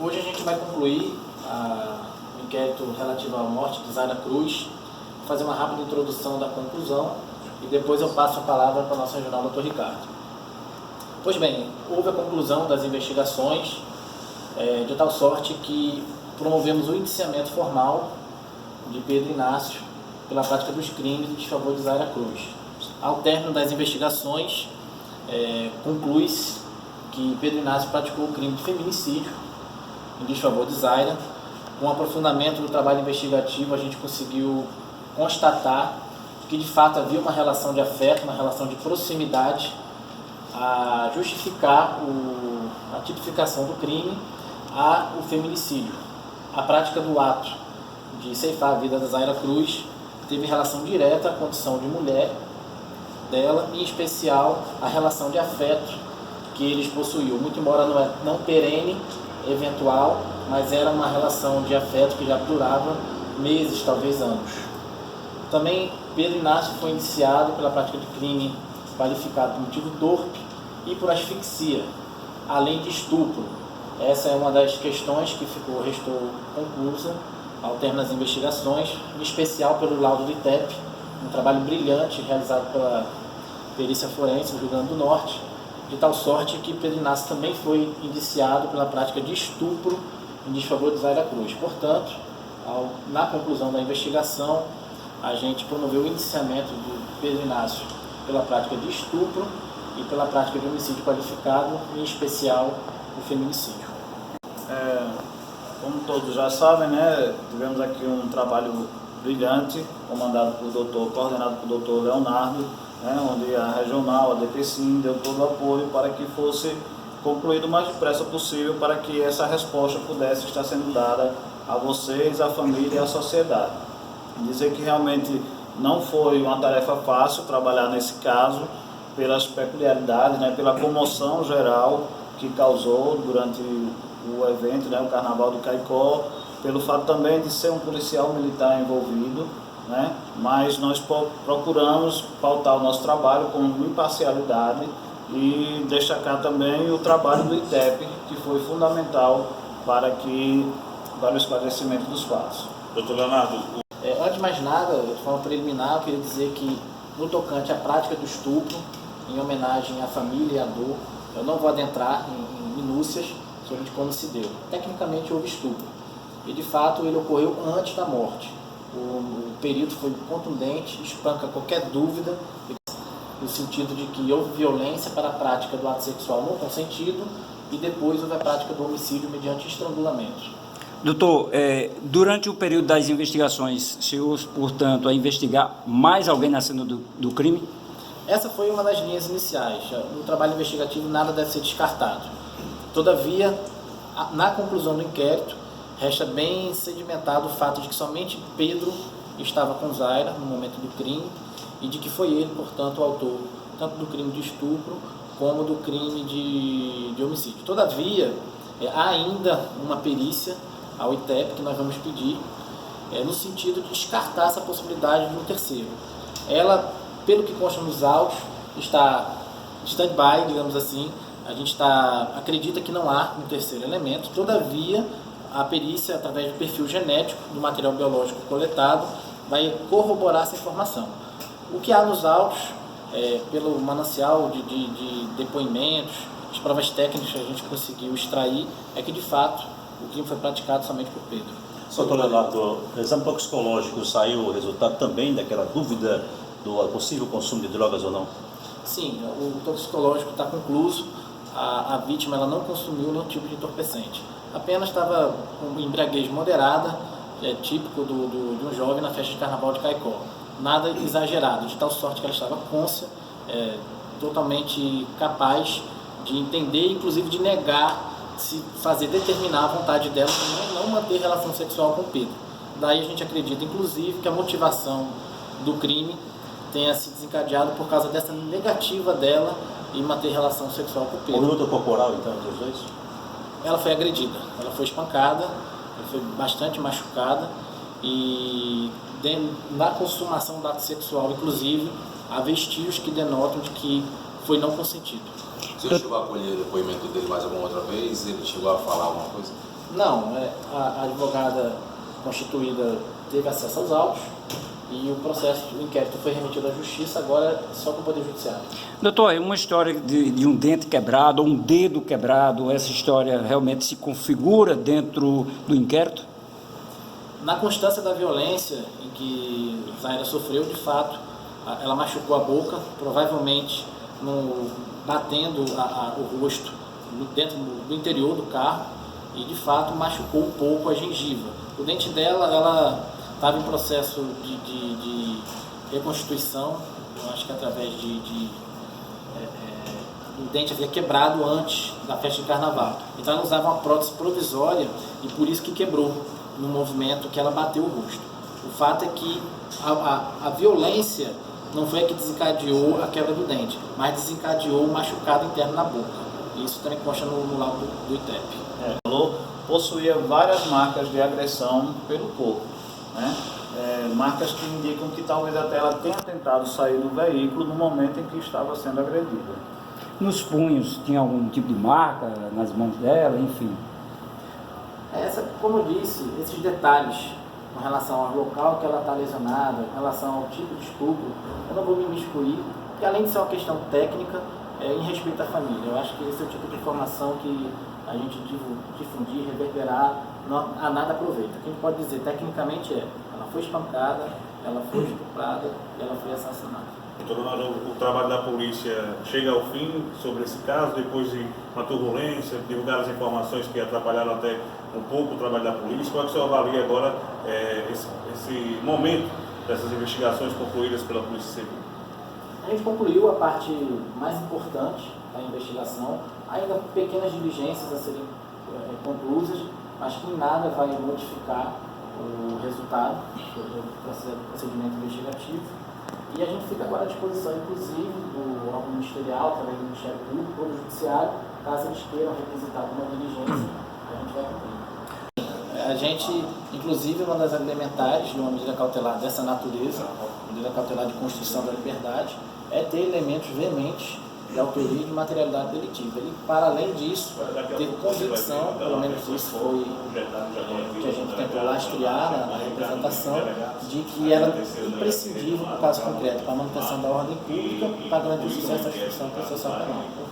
Hoje a gente vai concluir o inquérito relativo à morte de Zaira Cruz, fazer uma rápida introdução da conclusão e depois eu passo a palavra para o nosso regional, Dr. Ricardo. Pois bem, houve a conclusão das investigações, de tal sorte que promovemos o indiciamento formal de Pedro Inácio pela prática dos crimes em desfavor de Zaira Cruz. Ao término das investigações, conclui-se que Pedro Inácio praticou o crime de feminicídio em desfavor de Zaira. Com o aprofundamento do trabalho investigativo, a gente conseguiu constatar que de fato havia uma relação de afeto, uma relação de proximidade a justificar a tipificação do crime o feminicídio. A prática do ato de ceifar a vida da Zaira Cruz teve relação direta à condição de mulher dela, em especial a relação de afeto que eles possuíam, muito embora não perene, eventual, mas era uma relação de afeto que já durava meses, talvez anos. Também Pedro Inácio foi indiciado pela prática de crime qualificado por motivo torpe e por asfixia, além de estupro. Essa é uma das questões que restou conclusa ao término das investigações, em especial pelo laudo do ITEP, um trabalho brilhante realizado pela perícia forense no Rio Grande do Norte, de tal sorte que Pedro Inácio também foi indiciado pela prática de estupro em desfavor de Zaira Cruz. Portanto, na conclusão da investigação, a gente promoveu o indiciamento de Pedro Inácio pela prática de estupro e pela prática de homicídio qualificado, em especial o feminicídio. Como todos já sabem, né, tivemos aqui um trabalho brilhante, coordenado pelo doutor Leonardo, onde a regional, a DPCIM, deu todo o apoio para que fosse concluído o mais depressa possível, para que essa resposta pudesse estar sendo dada a vocês, à família e à sociedade. Dizer que realmente não foi uma tarefa fácil trabalhar nesse caso, pelas peculiaridades, pela comoção geral que causou durante o evento, o Carnaval de Caicó, pelo fato também de ser um policial militar envolvido, mas nós procuramos pautar o nosso trabalho com imparcialidade e destacar também o trabalho do ITEP, que foi fundamental para o esclarecimento dos fatos. Doutor Leonardo. Antes de mais nada, de forma preliminar, eu queria dizer que, no tocante à prática do estupro, em homenagem à família e à dor, eu não vou adentrar em minúcias sobre como se deu. Tecnicamente houve estupro e, de fato, ele ocorreu antes da morte. O perito foi contundente, espanca qualquer dúvida, no sentido de que houve violência para a prática do ato sexual não consentido e depois houve a prática do homicídio mediante estrangulamento. Doutor, durante o período das investigações, chegou, portanto, a investigar mais alguém na cena do crime? Essa foi uma das linhas iniciais. No trabalho investigativo, nada deve ser descartado. Todavia, na conclusão do inquérito, resta bem sedimentado o fato de que somente Pedro estava com Zaira no momento do crime e de que foi ele, portanto, o autor tanto do crime de estupro como do crime de homicídio. Todavia, há ainda uma perícia ao ITEP que nós vamos pedir, no sentido de descartar essa possibilidade de um terceiro. Ela, pelo que consta nos autos, está stand-by, digamos assim. A gente acredita que não há um terceiro elemento. Todavia, a perícia, através do perfil genético do material biológico coletado, vai corroborar essa informação. O que há nos autos, pelo manancial de depoimentos, as provas técnicas que a gente conseguiu extrair, é que, de fato, o crime foi praticado somente por Pedro. Doutor Leonardo, o exame toxicológico saiu o resultado também daquela dúvida do possível consumo de drogas ou não? Sim, o toxicológico está concluso. A vítima ela não consumiu nenhum tipo de entorpecente. Apenas estava com embriaguez moderada, típico de um jovem na festa de Carnaval de Caicó. Nada exagerado, de tal sorte que ela estava cônscia, totalmente capaz de entender, inclusive de negar, determinar a vontade dela para não manter relação sexual com Pedro. Daí a gente acredita, inclusive, que a motivação do crime tenha se desencadeado por causa dessa negativa dela em manter relação sexual com Pedro. Houve luta corporal, então, entre os dois? Ela foi agredida, ela foi espancada, ela foi bastante machucada e na consumação do ato sexual, inclusive, há vestígios que denotam de que foi não consentido. Você chegou a colher o depoimento dele mais alguma outra vez? Ele chegou a falar alguma coisa? Não, a advogada constituída teve acesso aos autos e o processo, o inquérito foi remetido à justiça, agora só para o Poder Judiciário. Doutor, é uma história de um dente quebrado, ou um dedo quebrado, essa história realmente se configura dentro do inquérito? Na constância da violência em que Zaira sofreu, de fato, ela machucou a boca, provavelmente batendo o rosto dentro do interior do carro e, de fato, machucou um pouco a gengiva. O dente dela, ela estava em processo de reconstituição, eu acho que através o dente havia quebrado antes da festa de carnaval. Então ela usava uma prótese provisória e por isso que quebrou no movimento que ela bateu o rosto. O fato é que a violência não foi a que desencadeou a quebra do dente, mas desencadeou o machucado interno na boca. Isso também consta no laudo do ITEP. Falou, possuía várias marcas de agressão pelo corpo, né? Marcas que indicam que talvez até ela tenha tentado sair do veículo no momento em que estava sendo agredida. Nos punhos tinha algum tipo de marca, nas mãos dela, enfim? Como eu disse, esses detalhes com relação ao local que ela está lesionada, em relação ao tipo de estupro, eu não vou me imiscuir, porque além de ser uma questão técnica, em respeito à família. Eu acho que esse é o tipo de informação que a gente difundir, reverberar, não há nada aproveita. O que a gente pode dizer tecnicamente ela foi espancada, ela foi estuprada e ela foi assassinada. Doutor, o trabalho da polícia chega ao fim sobre esse caso, depois de uma turbulência, divulgar as informações que atrapalharam até um pouco o trabalho da polícia. Como é que o senhor avalia agora esse momento dessas investigações concluídas pela Polícia Civil? A gente concluiu a parte mais importante da investigação, ainda pequenas diligências a serem conclusas, mas que em nada vai modificar o resultado do procedimento investigativo. E a gente fica agora à disposição, inclusive, do órgão ministerial, através do Ministério Público, ou do Judiciário, caso eles queiram requisitar alguma diligência, a gente vai cumprir. A gente, inclusive, uma das elementares de uma medida cautelar dessa natureza, medida cautelar de construção da liberdade, é ter elementos veementes de autoria e de materialidade delitiva. Ele, para além disso, ter convicção, pelo menos isso foi que a gente tentou lastrear na representação, de que era imprescindível para o caso concreto, para a manutenção da ordem pública e para garantir o sucesso da instituição processual penal.